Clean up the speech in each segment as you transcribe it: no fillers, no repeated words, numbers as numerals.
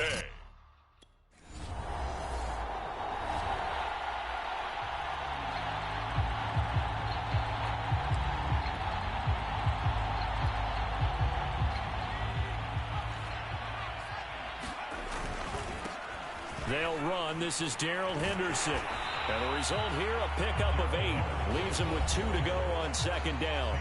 A. They'll run. This is Darrell Henderson. And the result here, a pickup of 8. Leaves him with 2 to go on second down.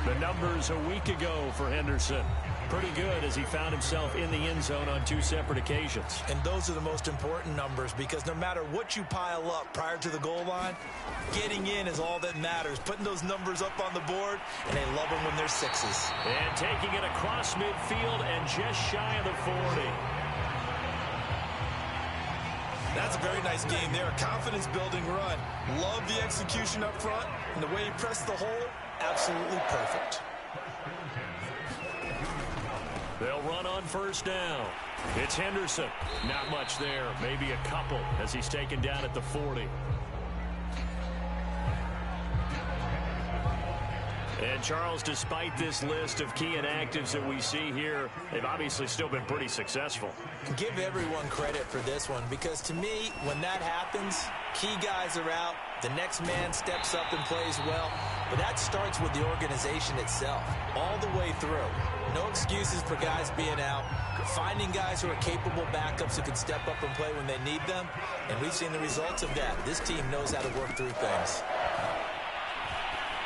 The numbers a week ago for Henderson. Pretty good as he found himself in the end zone on 2 separate occasions. And those are the most important numbers because no matter what you pile up prior to the goal line, getting in is all that matters. Putting those numbers up on the board, and they love them when they're 6s. And taking it across midfield and just shy of the 40. That's a very nice game there. A confidence-building run. Love the execution up front. And the way he pressed the hole, absolutely perfect. They'll run on first down. It's Henderson. Not much there. Maybe a couple as he's taken down at the 40. And, Charles, despite this list of key inactives that we see here, they've obviously still been pretty successful. Give everyone credit for this one because, to me, when that happens, key guys are out, the next man steps up and plays well, but that starts with the organization itself, all the way through. No excuses for guys being out, finding guys who are capable backups who can step up and play when they need them, and we've seen the results of that. This team knows how to work through things.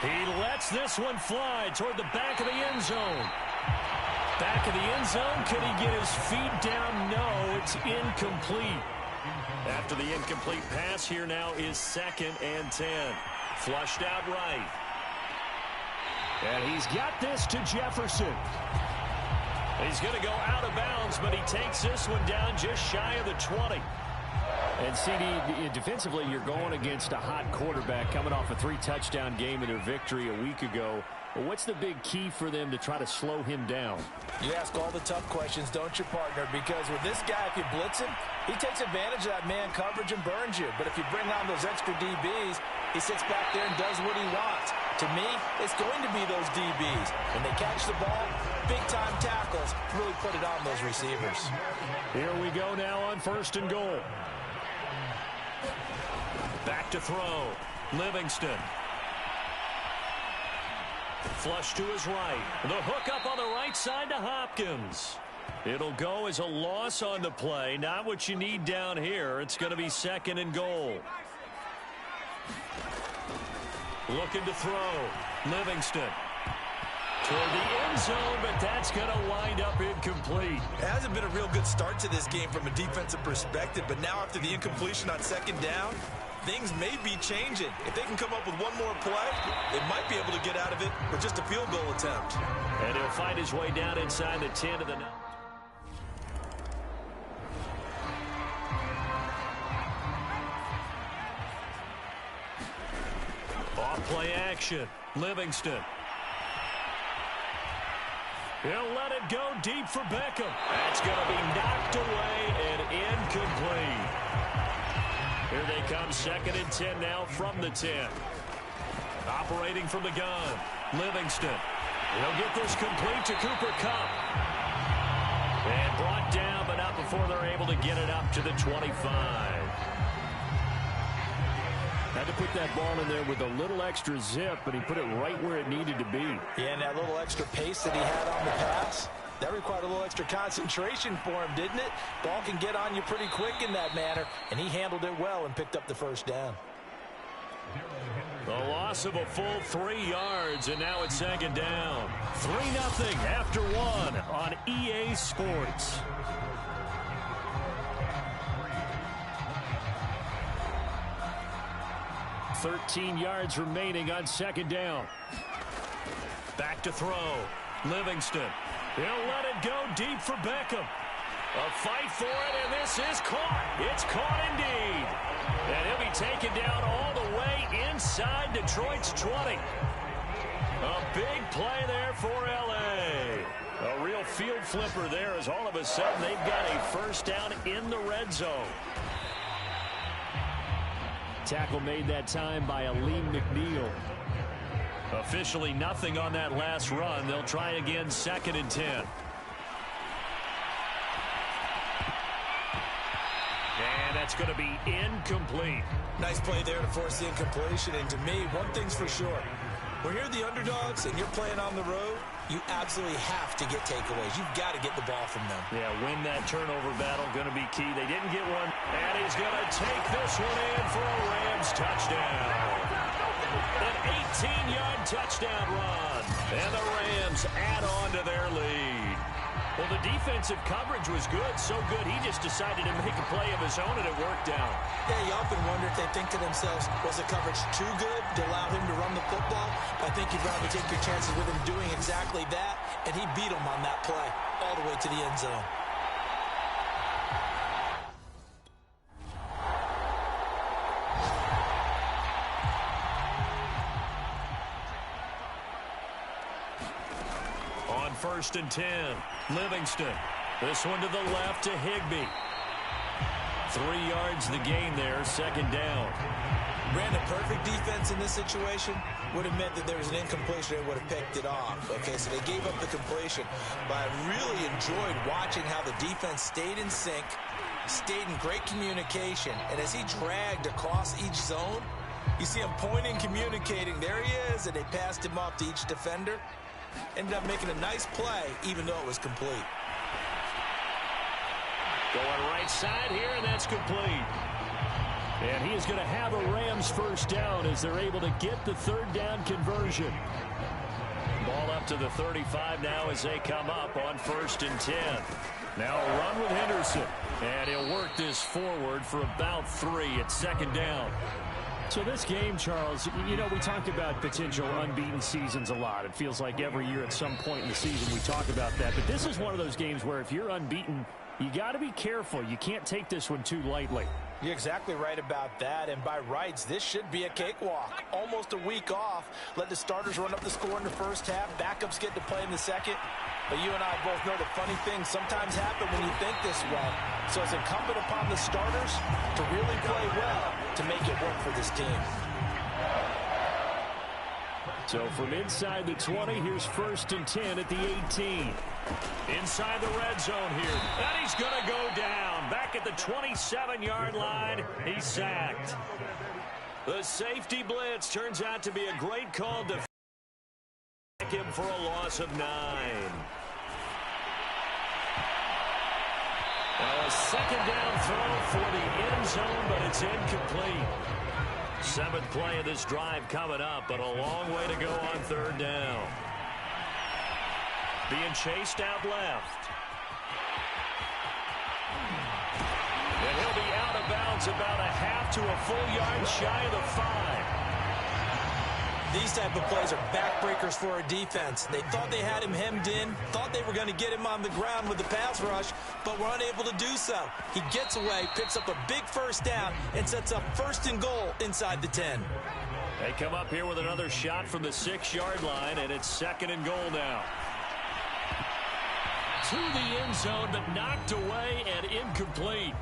He lets this one fly toward the back of the end zone. Back of the end zone. Can he get his feet down? No, it's incomplete. After the incomplete pass, here now is 2nd and 10. Flushed out right. And he's got this to Jefferson. He's going to go out of bounds, but he takes this one down just shy of the 20. And, CD, defensively, you're going against a hot quarterback coming off a 3-touchdown game in their victory a week ago. Well, what's the big key for them to try to slow him down? You ask all the tough questions, don't you, partner? Because with this guy, if you blitz him, he takes advantage of that man coverage and burns you. But if you bring on those extra DBs, he sits back there and does what he wants. To me, it's going to be those DBs. When they catch the ball, big-time tackles really put it on those receivers. Here we go now on 1st and goal. Back to throw. Livingston. Flush to his right. The hook up on the right side to Hopkins. It'll go as a loss on the play. Not what you need down here. It's going to be 2nd and goal. Looking to throw. Livingston. Toward the end zone, but that's going to wind up incomplete. It hasn't been a real good start to this game from a defensive perspective, but now after the incompletion on 2nd down, things may be changing. If they can come up with one more play, they might be able to get out of it with just a field goal attempt. And he'll find his way down inside the 10 of the 9. Off play action. Livingston. He'll let it go deep for Beckham. That's going to be knocked away and incomplete. Here they come, 2nd and 10 now from the 10. Operating from the gun. Livingston. He'll get this complete to Cooper Kupp. And brought down, but not before they're able to get it up to the 25. Had to put that ball in there with a little extra zip, but he put it right where it needed to be. Yeah, and that little extra pace that he had on the pass, that required a little extra concentration for him, didn't it? Ball can get on you pretty quick in that manner, and he handled it well and picked up the 1st down. The loss of a full 3 yards, and now it's 2nd down. 3-0 after 1 on EA Sports. $13 yards remaining on 2nd down. Back to throw. Livingston. He'll let it go deep for Beckham. A fight for it, and this is caught. It's caught indeed. And he'll be taken down all the way inside Detroit's 20. A big play there for L.A. A real field flipper there as all of a sudden they've got a 1st down in the red zone. Tackle made that time by Aleem McNeil. Officially nothing on that last run. They'll try again, 2nd and 10. that's going to be incomplete. Nice play there to force the incompletion. And to me, one thing's for sure. When you're the underdogs and you're playing on the road, you absolutely have to get takeaways. You've got to get the ball from them. Yeah, win that turnover battle, going to be key. They didn't get one, and he's going to take this one in for a Rams touchdown. An 18-yard touchdown run, and the Rams add on to their lead. Well, the defensive coverage was good, so good he just decided to make a play of his own, and it worked out. Yeah, you often wonder if they think to themselves, was the coverage too good to allow him to run the football? I think you'd rather take your chances with him doing exactly that, and he beat him on that play all the way to the end zone. On 1st and 10, Livingston. This one to the left to Higbee. 3 yards the gain there, 2nd down. Ran a perfect defense in this situation. Would have meant that there was an incompletion. They would have picked it off. Okay, so they gave up the completion. But I really enjoyed watching how the defense stayed in sync, stayed in great communication. And as he dragged across each zone, you see him pointing, communicating. There he is, and they passed him off to each defender. Ended up making a nice play, even though it was complete. Going right side here, and that's complete. And he is going to have a Rams first down as they're able to get the 3rd down conversion. Ball up to the 35 now as they come up on 1st and 10. Now a run with Henderson. And he'll work this forward for about 3 at 2nd down. So this game, Charles, you know, we talk about potential unbeaten seasons a lot. It feels like every year at some point in the season we talk about that. But this is one of those games where if you're unbeaten, you got to be careful. You can't take this one too lightly. You're exactly right about that, and by rights, this should be a cakewalk. Almost a week off. Let the starters run up the score in the first half. Backups get to play in the second. But you and I both know the funny things sometimes happen when you think this way. So it's incumbent upon the starters to really play well to make it work for this team. So from inside the 20, here's 1st and 10 at the 18. Inside the red zone here. And he's going to go down. Back at the 27-yard line, he's sacked. The safety blitz turns out to be a great call to sack him for a loss of 9. A 2nd down throw for the end zone, but it's incomplete. 7th play of this drive coming up, but a long way to go on 3rd down. Being chased out left. And he'll be out of bounds about a half to a full yard shy of the 5. These type of plays are backbreakers for a defense. They thought they had him hemmed in, thought they were going to get him on the ground with the pass rush, but were unable to do so. He gets away, picks up a big 1st down, and sets up 1st and goal inside the 10. They come up here with another shot from the 6-yard line, and it's 2nd and goal now. To the end zone, but knocked away and incomplete.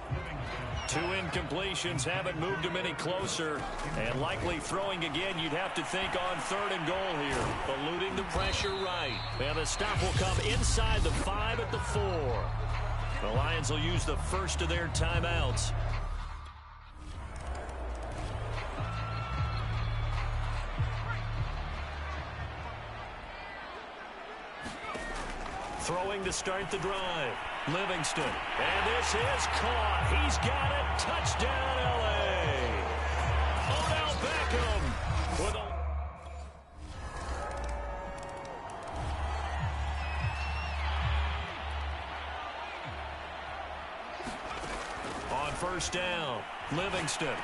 2 incompletions haven't moved him any closer, and likely throwing again, you'd have to think on 3rd and goal here. Eluding the pressure right. And the stop will come inside the 5 at the 4. The Lions will use the first of their timeouts. Throwing to start the drive. Livingston. And this is caught. He's got it. Touchdown, L.A. Odell Beckham with a... On 1st down, Livingston.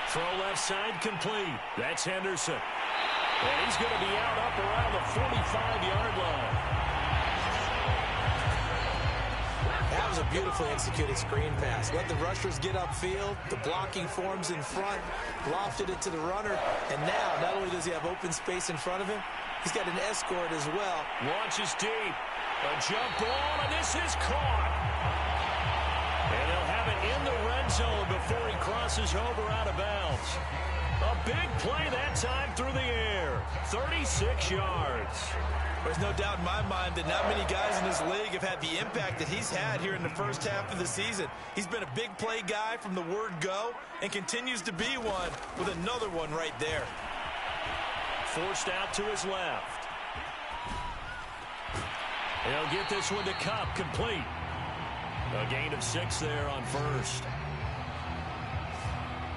Throw left side complete. That's Henderson. And he's going to be out up around the 45-yard line. That was a beautifully executed screen pass. Let the rushers get upfield. The blocking forms in front. Lofted it to the runner. And now, not only does he have open space in front of him, he's got an escort as well. Launches deep. A jump ball, and this is caught. And they'll have it in the red zone before he crosses over out of bounds. A big play that time through the air. 36 yards. There's no doubt in my mind that not many guys in this league have had the impact that he's had here in the first half of the season. He's been a big play guy from the word go and continues to be one with another one right there. Forced out to his left. He'll get this one to Cup, complete. A gain of 6 there on first.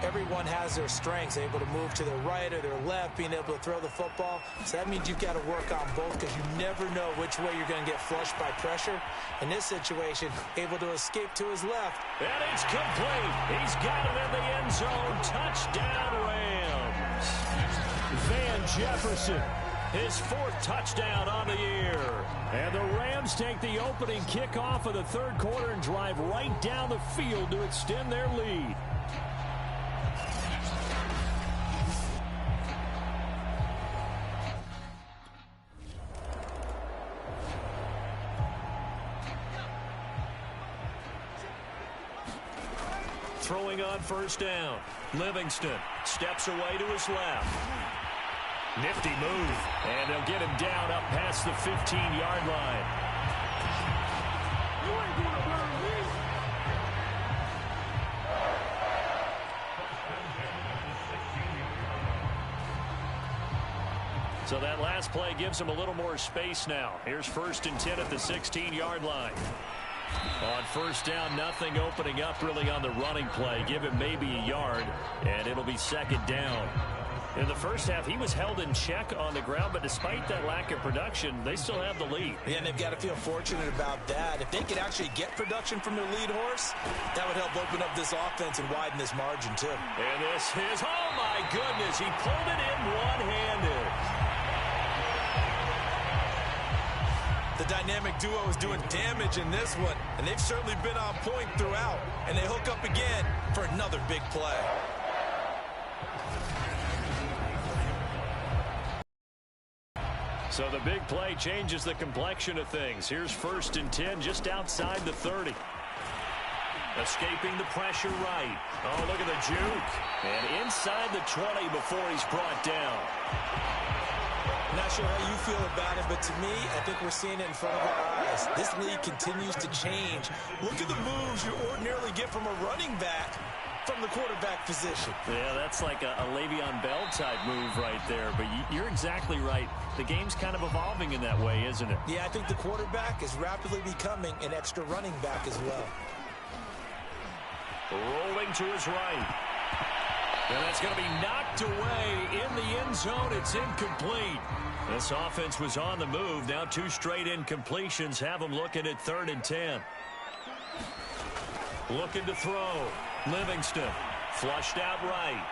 Everyone has their strengths, able to move to their right or their left, being able to throw the football. So that means you've got to work on both because you never know which way you're going to get flushed by pressure. In this situation, able to escape to his left. And it's complete. He's got it in the end zone. Touchdown, Rams. Van Jefferson, his 4th touchdown on the year. And the Rams take the opening kickoff of the third quarter and drive right down the field to extend their lead. Throwing on first down. Livingston steps away to his left. Nifty move. And they'll get him down up past the 15-yard line. You ain't gonna burn me. So that last play gives him a little more space now. Here's 1st and 10 at the 16-yard line. On first down, nothing opening up really on the running play. Give him maybe a yard, and it'll be 2nd down. In the first half, he was held in check on the ground, but despite that lack of production, they still have the lead. Yeah, and they've got to feel fortunate about that. If they could actually get production from their lead horse, that would help open up this offense and widen this margin, too. And this is, oh my goodness, he pulled it in one-handed. The dynamic duo is doing damage in this one, and they've certainly been on point throughout. And they hook up again for another big play. So the big play changes the complexion of things. Here's 1st and 10 just outside the 30. Escaping the pressure right. Oh, look at the juke. And inside the 20 before he's brought down. Not sure how you feel about it, but to me, I think we're seeing it in front of our eyes. This league continues to change. Look at the moves you ordinarily get from a running back from the quarterback position. Yeah, that's like a Le'Veon Bell type move right there. But you're exactly right. The game's kind of evolving in that way, isn't it? Yeah, I think the quarterback is rapidly becoming an extra running back as well. Rolling to his right. And that's going to be knocked away in the end zone. It's incomplete. This offense was on the move. Now 2 straight incompletions have them looking at 3rd and 10. Looking to throw. Livingston flushed out right.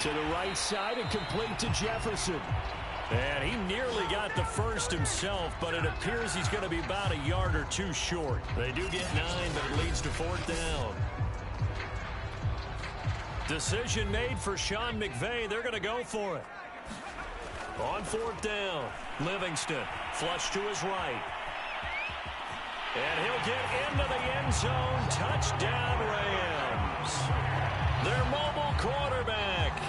To the right side and complete to Jefferson. And he nearly got the first himself, but it appears he's going to be about a yard or 2 short. They do get 9, but it leads to 4th down. Decision made for Sean McVay. They're going to go for it. On 4th down, Livingston flush to his right. And he'll get into the end zone. Touchdown, Rams. Their mobile quarterback.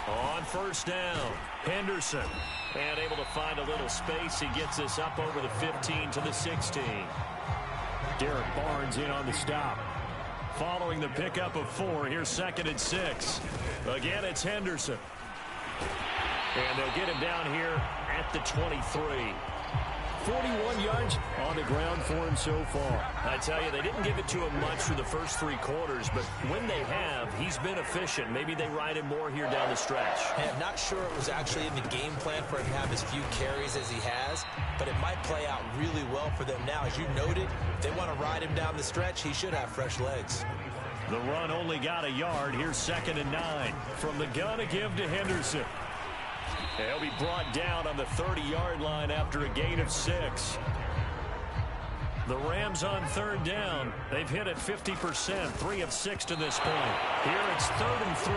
On first down, Henderson. And able to find a little space. He gets this up over the 15 to the 16. Derek Barnes in on the stop. Following the pickup of 4, here's 2nd and 6. Again, it's Henderson. And they'll get him down here at the 23. 41 yards on the ground for him so far. I tell you, they didn't give it to him much for the first 3 quarters, but when they have, he's been efficient. Maybe they ride him more here down the stretch. Hey, I'm not sure it was actually in the game plan for him to have as few carries as he has, but it might play out really well for them now. As you noted, if they want to ride him down the stretch, he should have fresh legs. The run only got a yard. Here's 2nd and 9. From the gun to give to Henderson. He'll be brought down on the 30-yard line after a gain of 6. The Rams on 3rd down. They've hit it 50%, 3 of 6 to this point. Here it's 3rd and 3.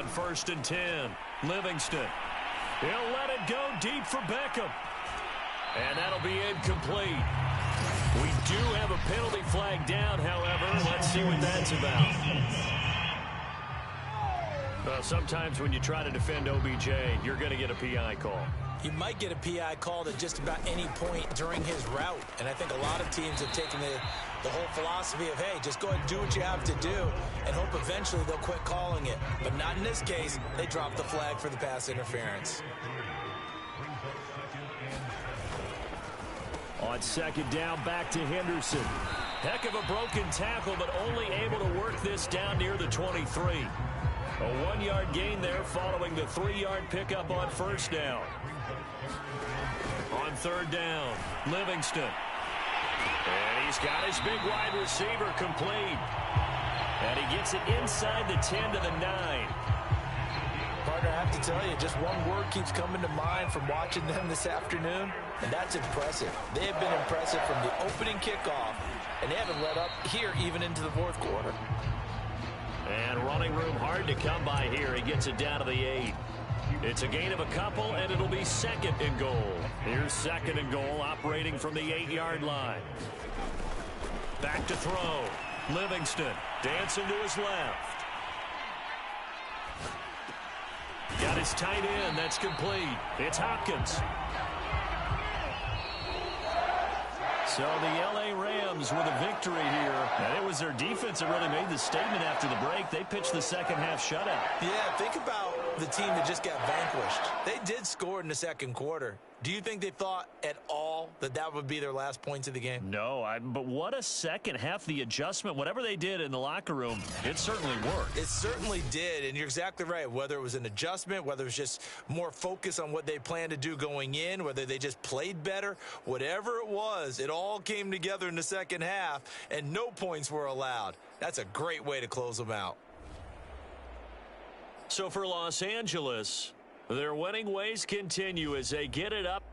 first and 10. Livingston. He'll let it go deep for Beckham. And that'll be incomplete. We do have a penalty flag down, however. Let's see what that's about. Well, sometimes when you try to defend OBJ, you're going to get a PI call. You might get a PI called at just about any point during his route. And I think a lot of teams have taken the whole philosophy of, hey, just go ahead and do what you have to do and hope eventually they'll quit calling it. But not in this case. They dropped the flag for the pass interference. On second down, back to Henderson. Heck of a broken tackle, but only able to work this down near the 23. A 1-yard gain there following the 3-yard pickup on first down. On third down, Livingston. And he's got his big wide receiver complete. And he gets it inside the 10 to the 9. Partner, I have to tell you, just one word keeps coming to mind from watching them this afternoon, and that's impressive. They have been impressive from the opening kickoff, and they haven't let up here even into the fourth quarter. And running room hard to come by here. He gets it down to the 8. It's a gain of a couple, and it'll be second and goal. Here's second and goal, operating from the 8-yard line. Back to throw. Livingston dancing to his left. Got his tight end. That's complete. It's Hopkins. So the L.A. Rams with a victory here. And it was their defense that really made the statement after the break. They pitched the second half shutout. Yeah, think about the team that just got vanquished. They did score in the second quarter. Do you think they thought at all that that would be their last points of the game? No, but what a second half. The adjustment, whatever they did in the locker room, it certainly worked. It certainly did, and you're exactly right. Whether it was an adjustment, whether it was just more focus on what they planned to do going in, whether they just played better, whatever it was, it all came together in the second half, and no points were allowed. That's a great way to close them out. So for Los Angeles, their winning ways continue as they get it up